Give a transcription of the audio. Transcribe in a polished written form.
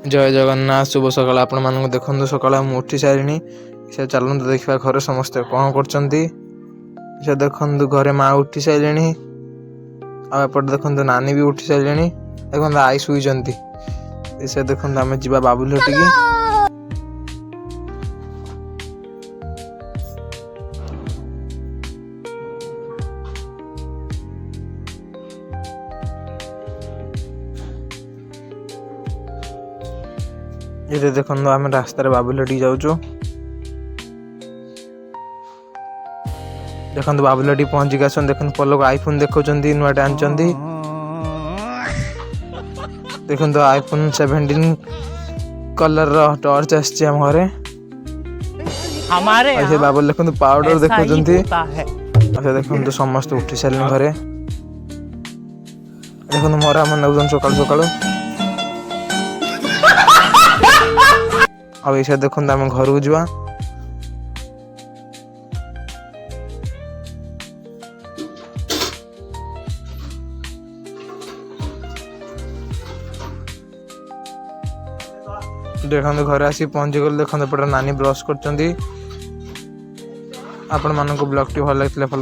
जय जगन्नाथ शुभ सकाल आपण मानक देखु सकाल उठी सारे से चलते देखा घर समस्ते कौन कर देखु घरे माँ उठी सारे आपटे देखु नानी भी उठी सारे देखो आई शुई से देखु आम जा बाबुल हटिकी ये देखो आम रास्तार बाबुल हटिक जाऊँ देखो बाबुल हटिक पहुँचिक आस देखो पलक आईफोन देखा नुआटे आनी देखो आईफोन 17 कलर टॉर्च आम घरे हमारे बाबुल देखो पाउडर देखो देखो समस्त उठी सारे घरे देखो मोर आम नौ सकाल सकाल अब ये देखो आम घर को जा देखो घर आसी पहुंची गल देखो नानी ब्रश कर आपण मानक ब्लॉग टी भल लगे।